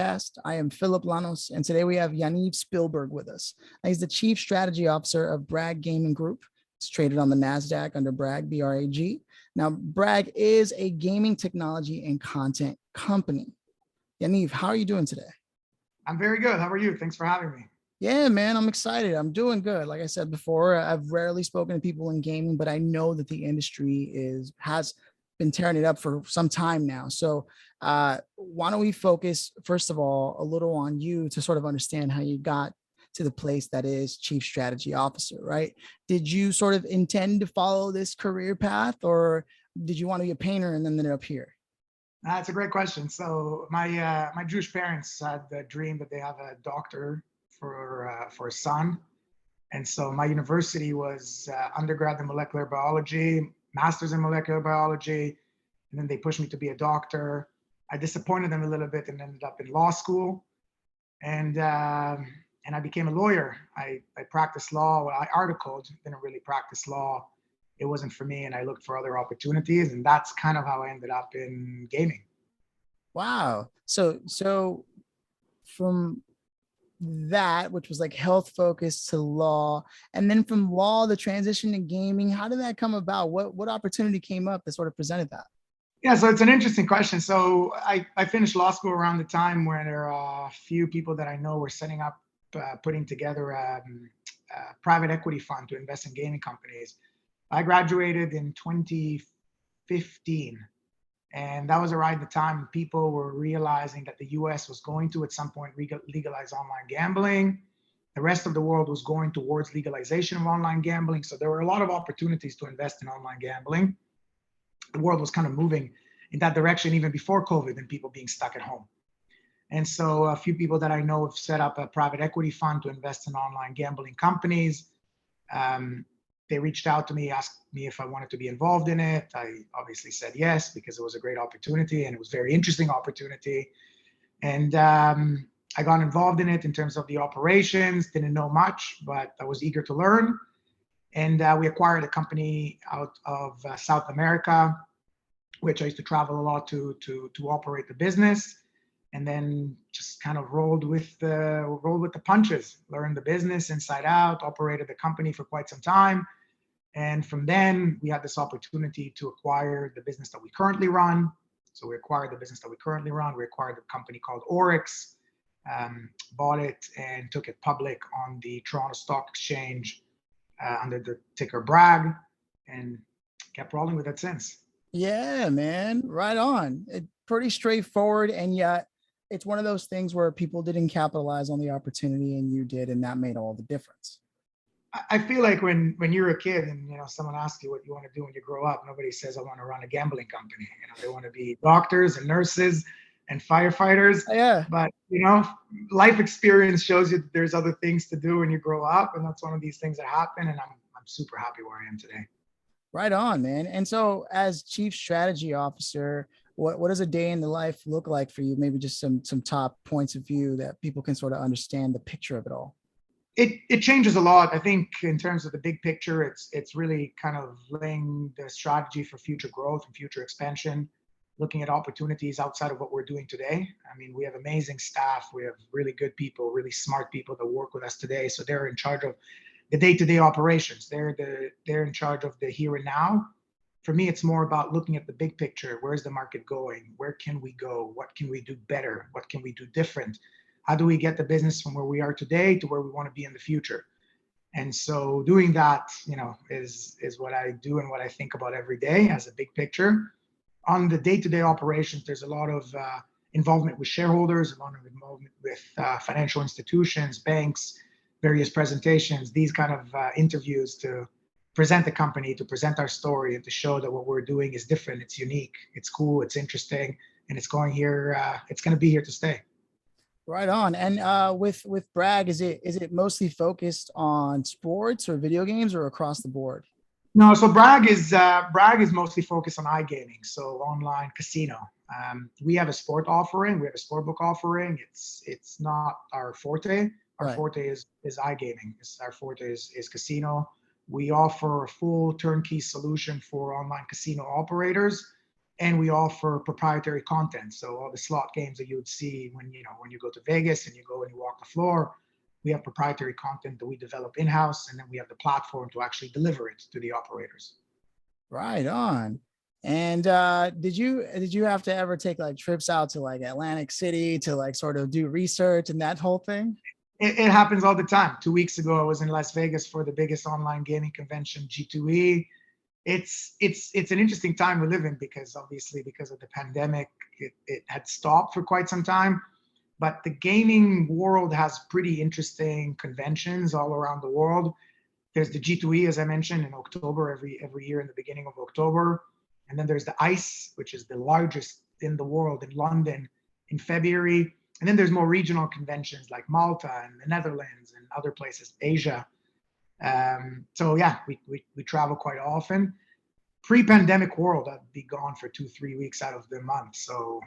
Podcast. I am Phillip Lanos, and today we have Yaniv Spielberg with us. He's the Chief Strategy Officer of Bragg Gaming Group. It's traded on the NASDAQ under Bragg, B-R-A-G. Now, Bragg is a gaming technology and content company. Yaniv, how are you doing today? I'm very good. How are you? Thanks for having me. Yeah, man, I'm excited. I'm doing good. Like I said before, I've rarely spoken to people in gaming, but I know that the industry has been tearing it up for some time now. So why don't we focus, first of all, a little on you to sort of understand how you got to the place that is Chief Strategy Officer, right? Did you sort of intend to follow this career path, or did you want to be a painter and then end up here? That's a great question. So my Jewish parents had the dream that they have a doctor for a son. And so my university was undergrad in molecular biology, master's in molecular biology, and then they pushed me to be a doctor. I disappointed them a little bit and ended up in law school. And I became a lawyer. I practiced law. Well, I articled, didn't really practice law. It wasn't for me, and I looked for other opportunities, and that's kind of how I ended up in gaming. Wow. So from that, which was like health focused, to law, and then from law, the transition to gaming, how did that come about? What opportunity came up that sort of presented that? Yeah, so it's an interesting question. So I finished law school around the time where there are a few people that I know were setting up, putting together a private equity fund to invest in gaming companies. I graduated in 2015, and that was around the time people were realizing that the US was going to, at some point, legalize online gambling. The rest of the world was going towards legalization of online gambling. So there were a lot of opportunities to invest in online gambling. The world was kind of moving in that direction even before COVID and people being stuck at home. And so a few people that I know have set up a private equity fund to invest in online gambling companies. They reached out to me, asked me if I wanted to be involved in it. I obviously said yes, because it was a great opportunity and it was a very interesting opportunity. And I got involved in it in terms of the operations, didn't know much, but I was eager to learn. And we acquired a company out of South America, which I used to travel a lot to operate the business. And then just kind of rolled with the punches, learned the business inside out, operated the company for quite some time. And from then we had this opportunity to acquire the business that we currently run. So we acquired the business that we currently run. We acquired a company called Oryx, bought it and took it public on the Toronto Stock Exchange under the ticker Bragg, and kept rolling with it since. Yeah, man, right on. Pretty straightforward, and yet it's one of those things where people didn't capitalize on the opportunity and you did, and that made all the difference. I feel like when you're a kid and someone asks you what you want to do when you grow up, nobody says I want to run a gambling company. They want to be doctors and nurses and firefighters. Yeah. But life experience shows you that there's other things to do when you grow up, and that's one of these things that happen. And I'm super happy where I am today. Right on, man. And so, as Chief Strategy Officer, what does a day in the life look like for you? Maybe just some top points of view that people can sort of understand the picture of it all. It changes a lot. I think in terms of the big picture, it's really kind of laying the strategy for future growth and future expansion, looking at opportunities outside of what we're doing today. I mean, we have amazing staff. We have really good people, really smart people that work with us today. So they're in charge of the day-to-day operations. They're in charge of the here and now. For me, it's more about looking at the big picture. Where's the market going? Where can we go? What can we do better? What can we do different? How do we get the business from where we are today to where we want to be in the future? And so doing that, is what I do and what I think about every day as a big picture. On the day-to-day operations, there's a lot of involvement with shareholders, a lot of involvement with financial institutions, banks, various presentations, these kind of interviews to present the company, to present our story, and to show that what we're doing is different, it's unique, it's cool, it's interesting, and it's going to be here to stay. Right on. And with Bragg, is it mostly focused on sports or video games, or across the board? No, so Bragg is mostly focused on iGaming, so online casino. We have a sport offering, we have a sportbook offering. It's not our forte. Our Right. forte is iGaming. Our forte is casino. We offer a full turnkey solution for online casino operators, and we offer proprietary content. So all the slot games that you would see when you go to Vegas and you go and you walk the floor, we have proprietary content that we develop in-house, and then we have the platform to actually deliver it to the operators. Right on. And did you have to ever take like trips out to like Atlantic City to like sort of do research and that whole thing? It happens all the time. 2 weeks ago, I was in Las Vegas for the biggest online gaming convention, G2E. It's an interesting time we live in, because obviously because of the pandemic, it had stopped for quite some time. But the gaming world has pretty interesting conventions all around the world. There's the G2E, as I mentioned, in October, every year in the beginning of October. And then there's the ICE, which is the largest in the world, in London, in February. And then there's more regional conventions like Malta and the Netherlands and other places, Asia. So yeah, we travel quite often. Pre-pandemic world, I'd be gone for 2-3 weeks out of the month. So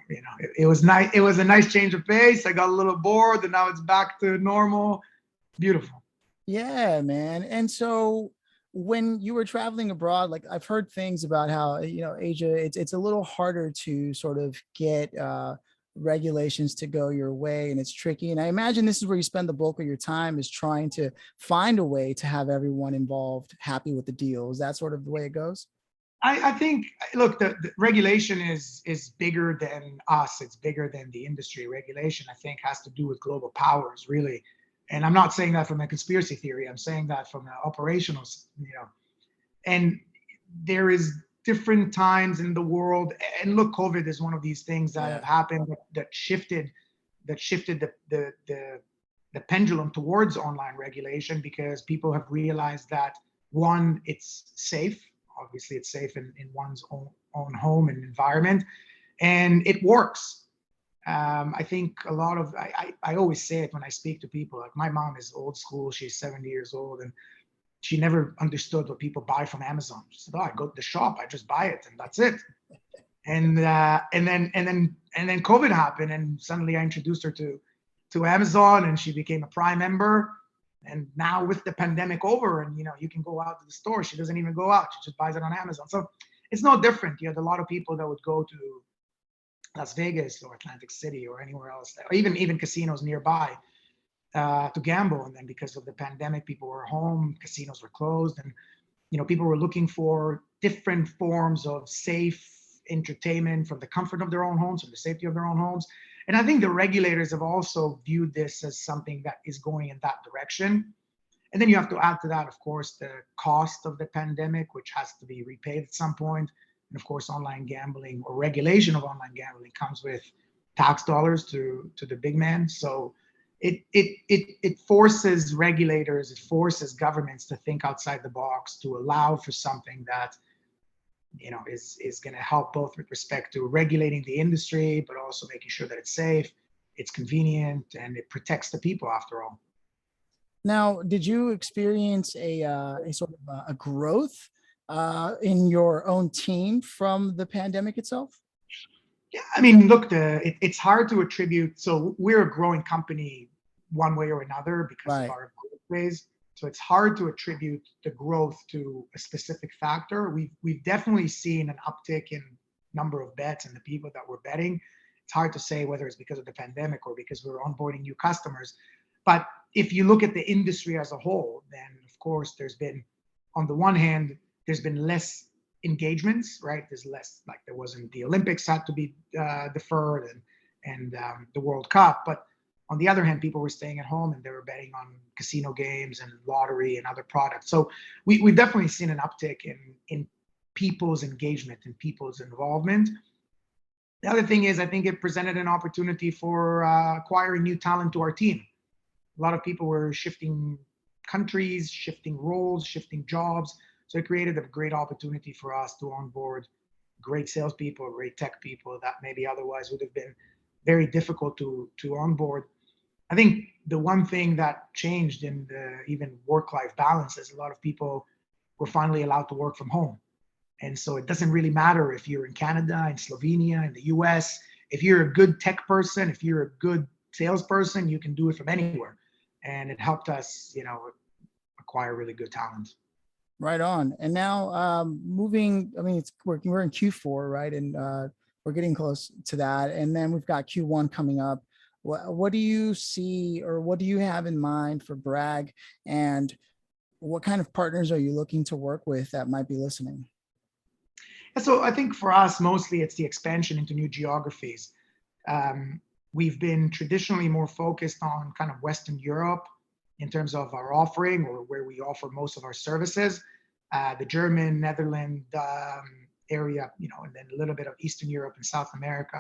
it was nice. It was a nice change of pace. I got a little bored, and now it's back to normal. Beautiful. Yeah, man. And so when you were traveling abroad, like I've heard things about how, Asia, it's a little harder to sort of get regulations to go your way, and it's tricky. And I imagine this is where you spend the bulk of your time, is trying to find a way to have everyone involved happy with the deal. Is that sort of the way it goes? I think, look, the regulation is bigger than us. It's bigger than the industry. Regulation, I think, has to do with global powers, really. And I'm not saying that from a conspiracy theory. I'm saying that from an operational, and there is different times in the world. And look, COVID is one of these things that have happened that shifted the pendulum towards online regulation, because people have realized that, one, it's safe. Obviously, it's safe in one's own home and environment, and it works. I think a lot of, I always say it when I speak to people, like my mom is old school. She's 70 years old, and she never understood what people buy from Amazon. She said, "Oh, I go to the shop, I just buy it, and that's it." And then COVID happened, and suddenly I introduced her to Amazon, and she became a Prime member. And now with the pandemic over, and you can go out to the store, she doesn't even go out. She just buys it on Amazon. So it's no different. You had a lot of people that would go to Las Vegas or Atlantic City or anywhere else, or even casinos nearby to gamble. And then because of the pandemic, people were home, casinos were closed, and people were looking for different forms of safe entertainment from the comfort of their own homes, from the safety of their own homes. And I think the regulators have also viewed this as something that is going in that direction. And then you have to add to that, of course, the cost of the pandemic, which has to be repaid at some point. And of course, online gambling, or regulation of online gambling, comes with tax dollars to the big man. So it forces regulators, it forces governments to think outside the box, to allow for something that is going to help both with respect to regulating the industry, but also making sure that it's safe, it's convenient, and it protects the people, after all. Now, did you experience a sort of a growth in your own team from the pandemic itself? Yeah, I mean, look, it's hard to attribute. So we're a growing company one way or another because of our growth phase. So it's hard to attribute the growth to a specific factor. We've definitely seen an uptick in number of bets and the people that we're betting. It's hard to say whether it's because of the pandemic or because we're onboarding new customers. But if you look at the industry as a whole, then of course there's been, on the one hand, there's been less engagements, right? There's less, like there wasn't, the Olympics had to be deferred, and the World Cup. But on the other hand, people were staying at home and they were betting on casino games and lottery and other products. So we've definitely seen an uptick in people's engagement and people's involvement. The other thing is, I think it presented an opportunity for acquiring new talent to our team. A lot of people were shifting countries, shifting roles, shifting jobs. So it created a great opportunity for us to onboard great salespeople, great tech people that maybe otherwise would have been very difficult to onboard. I think the one thing that changed in the even work-life balance is a lot of people were finally allowed to work from home. And so it doesn't really matter if you're in Canada, in Slovenia, in the US. If you're a good tech person, if you're a good salesperson, you can do it from anywhere. And it helped us, acquire really good talent. Right on. And now moving, I mean, we're in Q4, right? And we're getting close to that. And then we've got Q1 coming up. What do you see, or what do you have in mind for Bragg? And what kind of partners are you looking to work with that might be listening? So I think for us, mostly it's the expansion into new geographies. We've been traditionally more focused on kind of Western Europe in terms of our offering, or where we offer most of our services. The German, Netherlands area, and then a little bit of Eastern Europe and South America.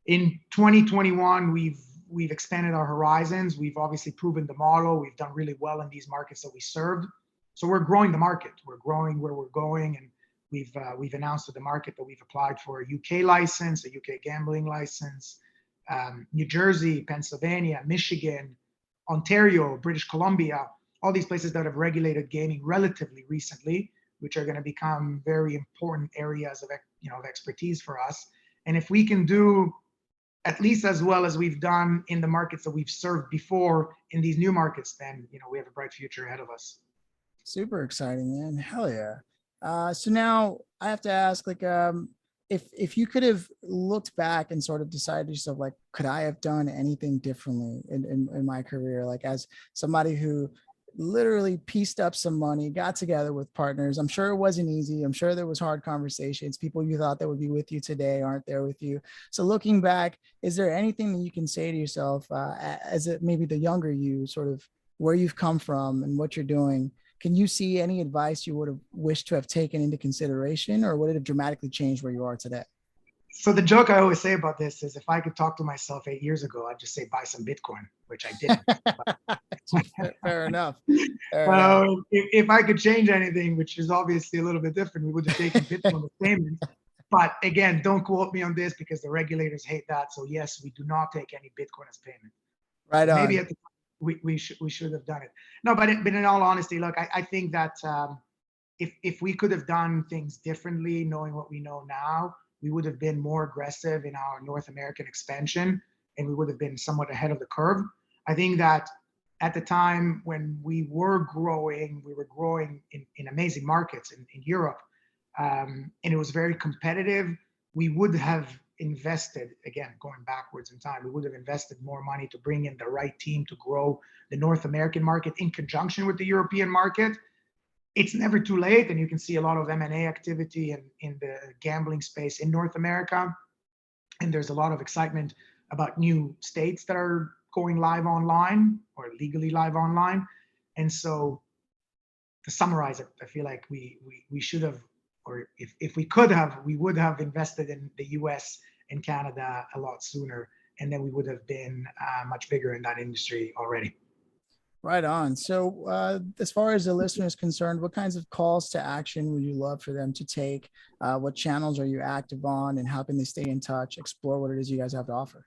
In 2021, we've expanded our horizons. We've obviously proven the model. We've done really well in these markets that we served. So we're growing the market. We're growing where we're going, and we've announced to the market that we've applied for a UK license, a UK gambling license. New Jersey, Pennsylvania, Michigan, Ontario, British Columbia, all these places that have regulated gaming relatively recently, which are going to become very important areas of expertise for us. And if we can do at least as well as we've done in the markets that we've served before in these new markets, then we have a bright future ahead of us. Super exciting, man. Hell yeah. So now I have to ask, like, if you could have looked back and sort of decided to yourself, like, could I have done anything differently in my career? Like, as somebody who literally pieced up some money, got together with partners. I'm sure it wasn't easy. I'm sure there was hard conversations. People you thought that would be with you today aren't there with you. So looking back, is there anything that you can say to yourself as it maybe the younger you, sort of where you've come from and what you're doing? Can you see any advice you would have wished to have taken into consideration, or would it have dramatically changed where you are today? So the joke I always say about this is, if I could talk to myself 8 years ago, I'd just say buy some Bitcoin, which I didn't. Fair enough. Fair enough. If I could change anything, which is obviously a little bit different, we would have taken Bitcoin as payments. But again, don't quote me on this because the regulators hate that. So yes, we do not take any Bitcoin as payment. Right So on. maybe at the time we should have done it. No, but in all honesty, look, I think that if we could have done things differently, knowing what we know now, we would have been more aggressive in our North American expansion, and we would have been somewhat ahead of the curve. I think that at the time when we were growing in amazing markets in Europe, and it was very competitive. We would have invested, again, going backwards in time, we would have invested more money to bring in the right team to grow the North American market in conjunction with the European market. It's never too late, and you can see a lot of M&A activity in the gambling space in North America. And there's a lot of excitement about new states that are going live online or legally live online. And so to summarize it, I feel like we should have, or if we could have, we would have invested in the US and Canada a lot sooner, and then we would have been much bigger in that industry already. Right on. So as far as the listener is concerned, what kinds of calls to action would you love for them to take? What channels are you active on, and how can they stay in touch, explore what it is you guys have to offer?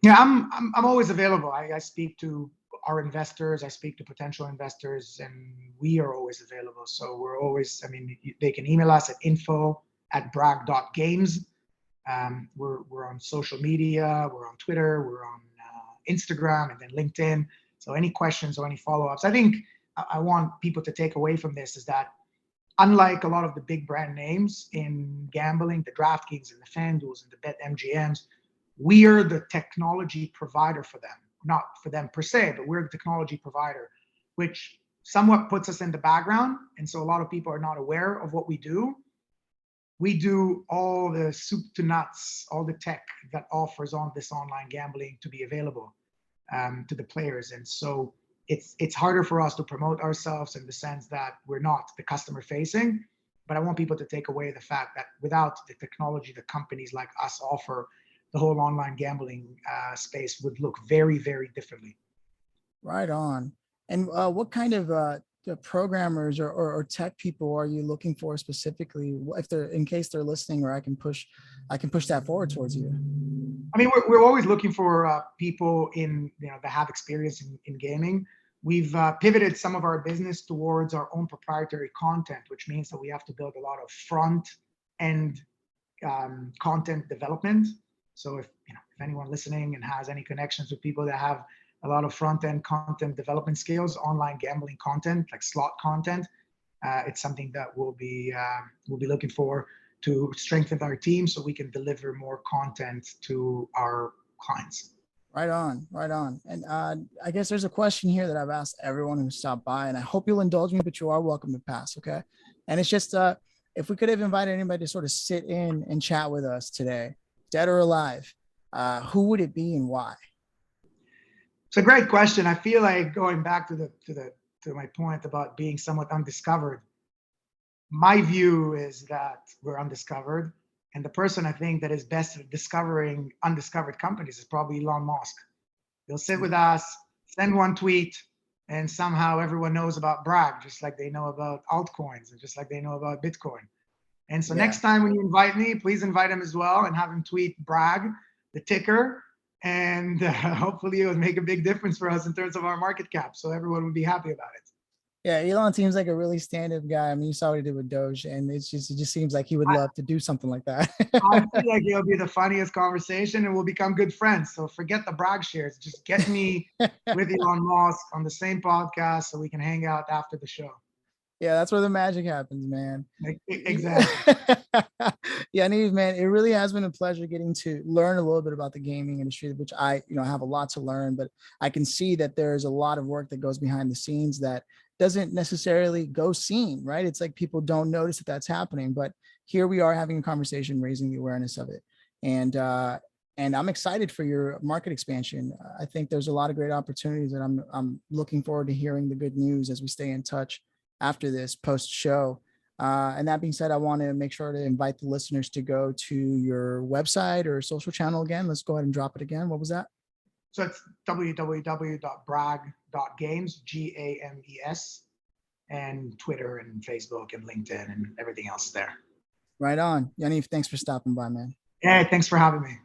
Yeah, I'm always available. I speak to our investors, I speak to potential investors, and we are always available. So we're always, they can email us at info@bragg.games. We're on social media, we're on Twitter, we're on Instagram, and then LinkedIn. So any questions or any follow-ups, I think I want people to take away from this is that, unlike a lot of the big brand names in gambling, the DraftKings and the FanDuels and the BetMGMs, we are the technology provider for them. Not for them per se, but we're the technology provider, which somewhat puts us in the background. And so a lot of people are not aware of what we do. We do all the soup to nuts, all the tech that offers on this online gambling to be available to the players. And so it's harder for us to promote ourselves in the sense that we're not the customer facing. But I want people to take away the fact that without the technology that companies like us offer, the whole online gambling space would look very, very differently. Right on. And what kind of programmers or tech people are you looking for specifically? If they're, in case they're listening, or I can push that forward towards you. We're always looking for people that have experience in gaming. We've pivoted some of our business towards our own proprietary content, which means that we have to build a lot of front end content development. So if anyone listening and has any connections with people that have a lot of front end content development skills, online gambling content, like slot content, it's something that we'll be looking for to strengthen our team so we can deliver more content to our clients. Right on, right on. And I guess there's a question here that I've asked everyone who stopped by, and I hope you'll indulge me, but you are welcome to pass, okay? And it's just, if we could have invited anybody to sort of sit in and chat with us today, dead or alive, who would it be and why? It's a great question. I feel like going back to my point about being somewhat undiscovered, my view is that we're undiscovered. And the person I think that is best at discovering undiscovered companies is probably Elon Musk. He'll sit with us, send one tweet, and somehow everyone knows about Bragg, just like they know about altcoins and just like they know about Bitcoin. And so next time when you invite me, please invite him as well and have him tweet Bragg, the ticker, and hopefully it would make a big difference for us in terms of our market cap. So everyone would be happy about it. Yeah, Elon seems like a really stand-up guy. I mean, you saw what he did with Doge, and it just seems like he would love to do something like that. I feel like it'll be the funniest conversation, and we'll become good friends. So forget the Bragg shares. Just get me with Elon Musk on the same podcast so we can hang out after the show. Yeah, that's where the magic happens, man. Exactly. Yaniv, man, it really has been a pleasure getting to learn a little bit about the gaming industry, which I have a lot to learn, but I can see that there's a lot of work that goes behind the scenes that doesn't necessarily go seen, right? It's like people don't notice that that's happening, but here we are having a conversation, raising the awareness of it. And I'm excited for your market expansion. I think there's a lot of great opportunities, and I'm looking forward to hearing the good news as we stay in touch after this post show. And that being said, I want to make sure to invite the listeners to go to your website or social channel again. Let's go ahead and drop it again. What was that? So it's www.bragg.games, GAMES, and Twitter and Facebook and LinkedIn and everything else there. Right on. Yaniv, thanks for stopping by, man. Yeah, thanks for having me.